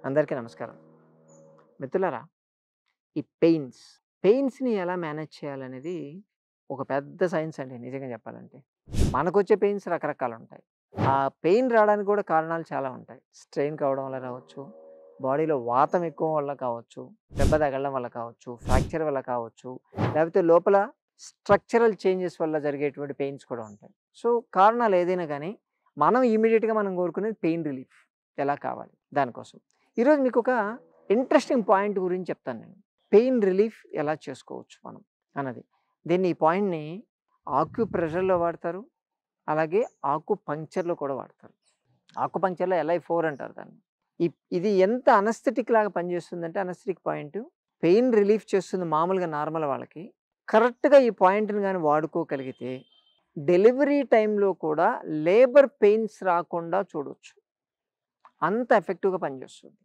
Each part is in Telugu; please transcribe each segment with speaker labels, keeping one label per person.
Speaker 1: అందరికీ నమస్కారం. మిత్రులారా, ఈ పెయిన్స్‌ని ఎలా మేనేజ్ చేయాలనేది ఒక పెద్ద సైన్స్ అండి నిజంగా చెప్పాలంటే. మనకొచ్చే పెయిన్స్ రకరకాలుంటాయి. ఆ పెయిన్ రావడానికి కూడా కారణాలు చాలా ఉంటాయి. స్ట్రెయిన్ కావడం వల్ల రావచ్చు, బాడీలో వాతం ఎక్కువ వల్ల కావచ్చు, దెబ్బ తగలడం వల్ల కావచ్చు, ఫ్రాక్చర్ వల్ల కావచ్చు, లేకపోతే లోపల స్ట్రక్చరల్ చేంజెస్ వల్ల జరిగేటువంటి పెయిన్స్ కూడా ఉంటాయి. సో, కారణాలు ఏదైనా గానీ, మనం కోరుకునేది పెయిన్ రిలీఫ్ ఎలా కావాలి దానికోసం. ఈరోజు మీకొక ఇంట్రెస్టింగ్ పాయింట్ గురించి చెప్తాను నేను. పెయిన్ రిలీఫ్ ఎలా చేసుకోవచ్చు మనం అన్నది. ఈ పాయింట్‌ని ఆక్యుప్రెషర్‌లో వాడతారు. అలాగే ఆకుపంక్చర్‌లో కూడా వాడతారు. ఆకుపంక్చర్‌లో LI4 అంటారు దాన్ని. ఇది ఎంత అనస్థెటిక్ లాగా పనిచేస్తుందంటే అనస్థెటిక్ పాయింట్ పెయిన్ రిలీఫ్ చేస్తుంది మామూలుగా నార్మల్ వాళ్ళకి. కరెక్ట్‌గా ఈ పాయింట్‌ని గాని వాడుకోగలిగితే డెలివరీ టైమ్‌లో కూడా లేబర్ పెయిన్స్ రాకుండా చూడొచ్చు. అంత ఎఫెక్టివ్‌గా పనిచేస్తుంది.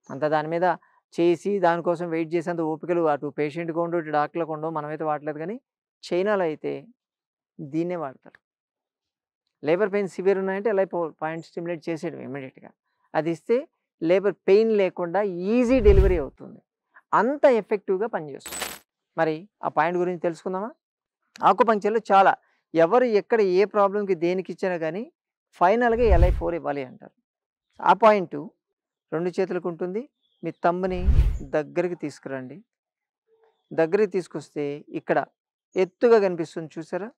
Speaker 1: అంత దాని మీద చేసి దానికోసం వెయిట్ చేసేంత ఓపికలు అటు పేషెంట్‌కి ఉండవు, ఇటు డాక్టర్‌లకు ఉండవు. మనమైతే వాడలేదు కానీ చైనాలో అయితే దీన్నే వాడతారు. లేబర్ పెయిన్స్ సివియర్ ఉన్నాయంటే పాయింట్ స్టిమ్యులేట్ చేసేయడం ఇమ్మీడియేట్‌గా. అది ఇస్తే లేబర్ పెయిన్ లేకుండా ఈజీ డెలివరీ అవుతుంది. అంత ఎఫెక్టివ్‌గా పనిచేస్తుంది. మరి ఆ పాయింట్ గురించి తెలుసుకుందామా? ఆకుపంక్చర్‌లో చాలా ఎవరు ఎక్కడ ఏ ప్రాబ్లమ్‌కి దేనికిచ్చినా గానీ ఫైనల్‌గా LI4 ఇవ్వాలి అంటారు. ఆ పాయింటు 2 చేతులకు ఉంటుంది. మీ థంబ్‌ని దగ్గరికి తీసుకురండి. దగ్గరికి తీసుకొస్తే ఇక్కడ ఎత్తుగా కనిపిస్తుంది చూసారా?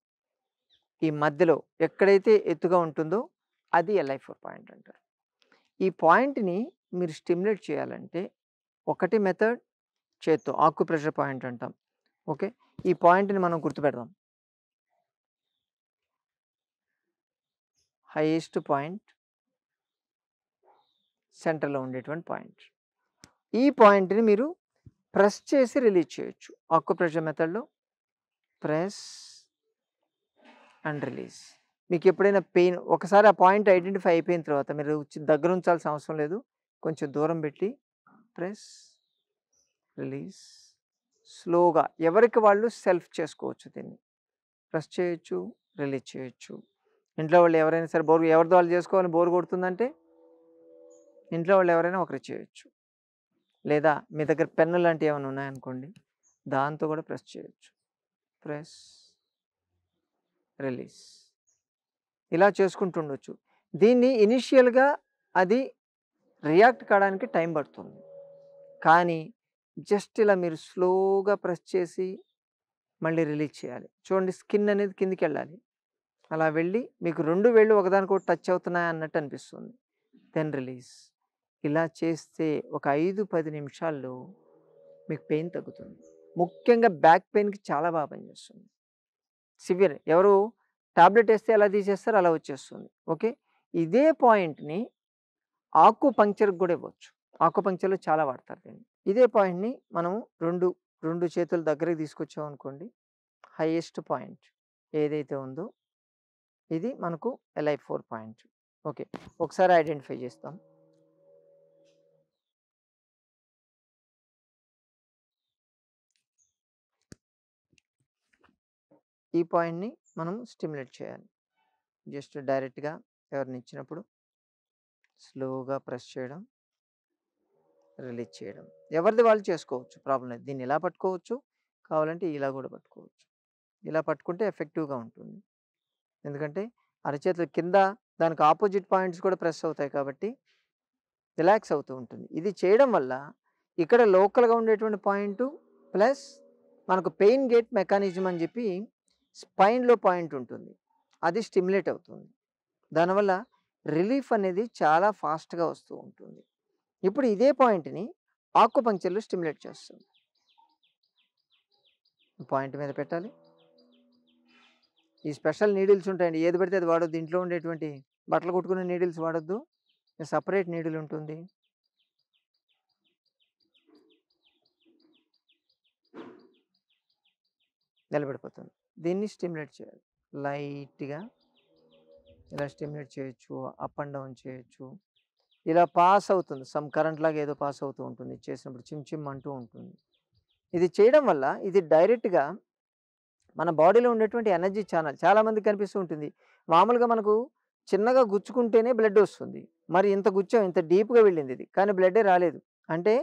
Speaker 1: ఈ మధ్యలో ఎక్కడైతే ఎత్తుగా ఉంటుందో అది LI4 పాయింట్ అంటారు. ఈ పాయింట్‌ని మీరు స్టిమ్యులేట్ చేయాలంటే ఒకటి మెథడ్ చేత్తో ఆక్యుప్రెషర్ పాయింట్ అంటాం. ఓకే. ఈ పాయింట్‌ని మనం గుర్తుపెడదాం. హైయెస్ట్ పాయింట్ సెంటర్‌లో ఉండేటువంటి పాయింట్. ఈ పాయింట్‌ని మీరు ప్రెస్ చేసి రిలీజ్ చేయొచ్చు. ఆక్యుప్రెషర్ మెథడ్‌లో ప్రెస్ అండ్ రిలీజ్. మీకెప్పుడైనా పెయిన్ ఒకసారి ఆ పాయింట్ ఐడెంటిఫై అయిపోయిన తర్వాత మీరు దగ్గర ఉంచాల్సిన అవసరం లేదు. కొంచెం దూరం పెట్టి ప్రెస్, రిలీజ్ స్లోగా ఎవరికి వాళ్ళు సెల్ఫ్ చేసుకోవచ్చు దీన్ని. ప్రెస్ చేయొచ్చు, రిలీజ్ చేయొచ్చు. ఇంట్లో వాళ్ళు ఎవరైనా సరే ఎవరిది వాళ్ళు చేసుకోవాలని బోర్ కొడుతుందంటే ఇంట్లో వాళ్ళు ఎవరైనా ఒకరు చేయొచ్చు. లేదా మీ దగ్గర పెన్ను లాంటివి ఏమైనా ఉన్నాయనుకోండి, దాంతో కూడా ప్రెస్ చేయొచ్చు. ప్రెస్, రిలీజ్ ఇలా చేసుకుంటుండొచ్చు. దీన్ని ఇనీషియల్‌గా అది రియాక్ట్ కావడానికి టైం పడుతుంది. కానీ జస్ట్ ఇలా మీరు స్లోగా ప్రెస్ చేసి మళ్ళీ రిలీజ్ చేయాలి. చూడండి స్కిన్ అనేది కిందకెళ్ళాలి. అలా వెళ్ళి మీకు 2 వేళ్ళు ఒకదానికొకటి టచ్ అవుతున్నాయా అన్నట్టు అనిపిస్తుంది. Then release. ఇలా చేస్తే ఒక 5, 10 నిమిషాల్లో మీకు పెయిన్ తగ్గుతుంది. ముఖ్యంగా బ్యాక్ పెయిన్‌కి చాలా బాగా పనిచేస్తుంది. సివియర్ ఎవరు టాబ్లెట్ ఏస్తే ఎలా తీసేస్తారో అలా వచ్చేస్తుంది. ఓకే. ఇదే పాయింట్‌ని ఆకుపంక్చర్‌కి కూడా ఇవ్వచ్చు. ఆకుపంక్చర్‌లో చాలా వాడతారు దీన్ని. ఇదే పాయింట్‌ని మనం 2 చేతులు దగ్గరికి తీసుకొచ్చామనుకోండి. హైయెస్ట్ పాయింట్ ఏదైతే ఉందో ఇది మనకు LI4 పాయింట్. ఓకే. ఒకసారి ఐడెంటిఫై చేస్తాం. ఈ పాయింట్‌ని మనం స్టిమ్యులేట్ చేయాలి. జస్ట్ డైరెక్ట్‌గా ఎవరైనా ఇచ్చినప్పుడు స్లోగా ప్రెస్ చేయడం, రిలీజ్ చేయడం. ఎవరిది వాళ్ళు చేసుకోవచ్చు. ప్రాబ్లమ్ లేదు. దీన్ని ఇలా పట్టుకోవచ్చు. కావాలంటే ఇలా కూడా పట్టుకోవచ్చు. ఇలా పట్టుకుంటే ఎఫెక్టివ్‌గా ఉంటుంది. ఎందుకంటే అరచేతుల కింద దానికి అపోజిట్ పాయింట్స్ కూడా ప్రెస్ అవుతాయి కాబట్టి రిలాక్స్ అవుతూ ఉంటుంది. ఇది చేయడం వల్ల ఇక్కడ లోకల్‌గా ఉండేటువంటి పాయింటు ప్లస్ మనకు పెయిన్ గేట్ మెకానిజం అని చెప్పి స్పైన్‌లో పాయింట్ ఉంటుంది. అది స్టిమ్యులేట్ అవుతుంది. దానివల్ల రిలీఫ్ అనేది చాలా ఫాస్ట్‌గా వస్తూ ఉంటుంది. ఇప్పుడు ఇదే పాయింట్‌ని ఆక్యుపంక్చర్‌లో స్టిమ్యులేట్ చేస్తుంది. పాయింట్ మీద పెట్టాలి. ఈ స్పెషల్ నీడిల్స్ ఉంటాయండి. ఏది పడితే అది వాడొద్దు. ఇంట్లో ఉండేటువంటి బట్టలు కుట్టుకునే నీడిల్స్ వాడొద్దు. సెపరేట్ నీడిల్ ఉంటుంది. నిలబడిపోతుంది. దీన్ని స్టిమ్యులేట్ చేయాలి. లైట్‌గా ఇలా స్టిమ్యులేట్ చేయొచ్చు. అప్ అండ్ డౌన్ చేయొచ్చు. ఇలా పాస్ అవుతుంది. సమ్ కరెంట్ లాగా ఏదో పాస్ అవుతూ ఉంటుంది. చేసినప్పుడు చిమ్ చిమ్ అంటూ ఉంటుంది. ఇది చేయడం వల్ల ఇది డైరెక్ట్‌గా మన బాడీలో ఉండేటువంటి ఎనర్జీ ఛానల్ చాలామందికి కనిపిస్తూ ఉంటుంది. మామూలుగా మనకు చిన్నగా గుచ్చుకుంటేనే బ్లడ్ వస్తుంది. మరి ఇంత గుచ్చాం, ఇంత డీప్‌గా వెళ్ళింది ఇది. కానీ బ్లడ్డే రాలేదు. అంటే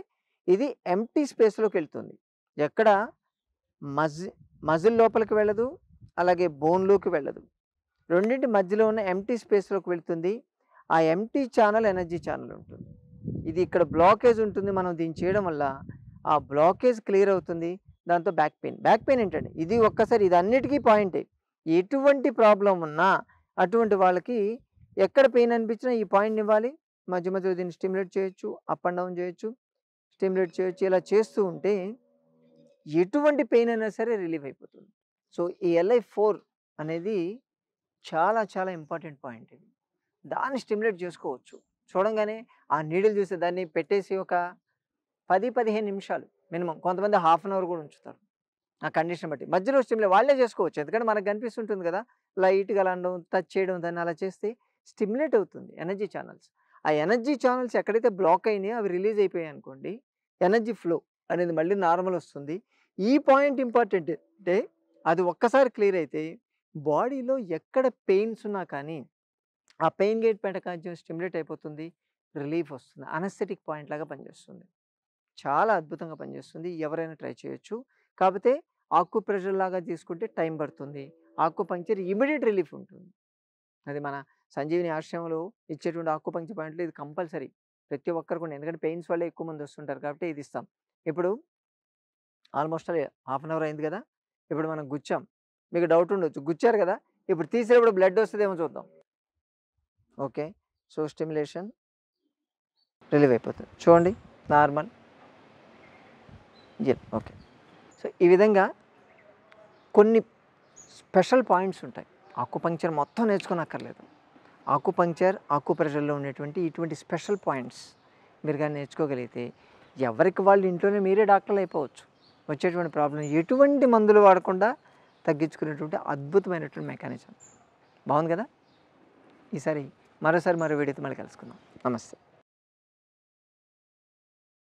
Speaker 1: ఇది ఎంప్టీ స్పేస్‌లోకి వెళ్తుంది. ఎక్కడ మజ్ మజిల్ లోపలికి వెళ్ళదు. అలాగే బోన్‌లోకి వెళ్ళదు. రెండిటి మధ్యలో ఉన్న ఎంప్టీ స్పేస్‌లోకి వెళ్తుంది. ఆ ఎంప్టీ ఛానల్ ఎనర్జీ ఛానల్ ఉంటుంది. ఇది ఇక్కడ బ్లాకేజ్ ఉంటుంది. మనం దీన్ని చేయడం వల్ల ఆ బ్లాకేజ్ క్లియర్ అవుతుంది. దాంతో బ్యాక్ పెయిన్. బ్యాక్ పెయిన్ ఏంటండి? ఇది ఒక్కసారి ఇది అన్నిటికీ పాయింటే. ఎటువంటి ప్రాబ్లమ్ ఉన్నా అటువంటి వాళ్ళకి ఎక్కడ పెయిన్ అనిపించినా ఈ పాయింట్‌ని ఇవ్వాలి. మధ్య మధ్యలో దీన్ని స్టిమ్యులేట్ చేయొచ్చు. అప్ అండ్ డౌన్ చేయొచ్చు. స్టిమ్యులేట్ చేయొచ్చు. ఇలా చేస్తూ ఉంటే ఎటువంటి పెయిన్ అయినా సరే రిలీఫ్ అయిపోతుంది. సో, ఈ LI4 అనేది చాలా చాలా ఇంపార్టెంట్ పాయింట్ ఇది. దాన్ని స్టిమ్యులేట్ చేసుకోవచ్చు. చూడంగానే ఆ నీడిల్ చూసి దాన్ని పెట్టేసి ఒక 10, 15 నిమిషాలు మినిమమ్. కొంతమంది హాఫ్ అన్ అవర్ కూడా ఉంచుతారు. ఆ కండిషన్ బట్టి. మధ్యలో స్టిమ్యులేట్ వాళ్ళే చేసుకోవచ్చు. ఎందుకంటే మనకు కనిపిస్తుంటుంది కదా! లైట్‌గా అలా అనడం, టచ్ చేయడం దాన్ని అలా చేస్తే స్టిమ్యులేట్ అవుతుంది ఎనర్జీ ఛానెల్స్. ఆ ఎనర్జీ ఛానెల్స్ ఎక్కడైతే బ్లాక్ అయినాయో అవి రిలీజ్ అయిపోయాయనుకోండి, ఎనర్జీ ఫ్లో అనేది మళ్ళీ నార్మల్ వస్తుంది. ఈ పాయింట్ ఇంపార్టెంట్. అంటే అది ఒక్కసారి క్లియర్ అయితే బాడీలో ఎక్కడ పెయిన్స్ ఉన్నా కానీ ఆ పెయిన్ గేట్ మెకానిజం స్టిమ్యులేట్ అయిపోతుంది. రిలీఫ్ వస్తుంది. అనస్థెటిక్ పాయింట్ లాగా పనిచేస్తుంది. చాలా అద్భుతంగా పనిచేస్తుంది. ఎవరైనా ట్రై చేయొచ్చు. కాపోతే ఆక్యుప్రెషర్ లాగా తీసుకుంటే టైం పడుతుంది. ఆక్యుపంక్చర్ ఇమ్మీడియేట్ రిలీఫ్ ఉంటుంది. అది మన సంజీవిని ఆశ్రమంలో ఇచ్చేటువంటి ఆక్యుపంక్చర్ పాయింట్‌లో ఇది కంపల్సరీ. ప్రతి ఒక్కరికి కూడా. ఎందుకంటే పెయిన్స్ వల్లే ఎక్కువ మంది వస్తుంటారు కాబట్టి ఇది ఇస్తాం. ఇప్పుడు ఆల్మోస్ట్ హాఫ్ అన్ అవర్ అయింది కదా! ఇప్పుడు మనం గుచ్చాం. మీకు డౌట్ ఉండొచ్చు. గుచ్చారు కదా! ఇప్పుడు తీసేటప్పుడు బ్లడ్ వస్తదేమో చూద్దాం. ఓకే. సో, స్టిమ్యులేషన్ రిలీవ్ అయిపోతుంది. చూడండి నార్మల్. ఓకే. సో, ఈ విధంగా కొన్ని స్పెషల్ పాయింట్స్ ఉంటాయి. ఆక్యుపంక్చర్ మొత్తం నేర్చుకోనక్కర్లేదు. ఆక్యుపంక్చర్, ఆక్యుప్రెషర్‌లో ఉండేటువంటి ఇటువంటి స్పెషల్ పాయింట్స్ మీరు గాని నేర్చుకోగలిగితే ఎవరికి వాళ్ళు ఇంట్లోనే మీరే డాక్టర్లు అయిపోవచ్చు. వచ్చేటువంటి ప్రాబ్లమ్ ఎటువంటి మందులు వాడకుండా తగ్గించుకునేటువంటి అద్భుతమైనటువంటి మెకానిజం. బాగుంది కదా! మరోసారి మరో వీడియోతో మళ్ళీ కలుసుకుందాం. నమస్తే.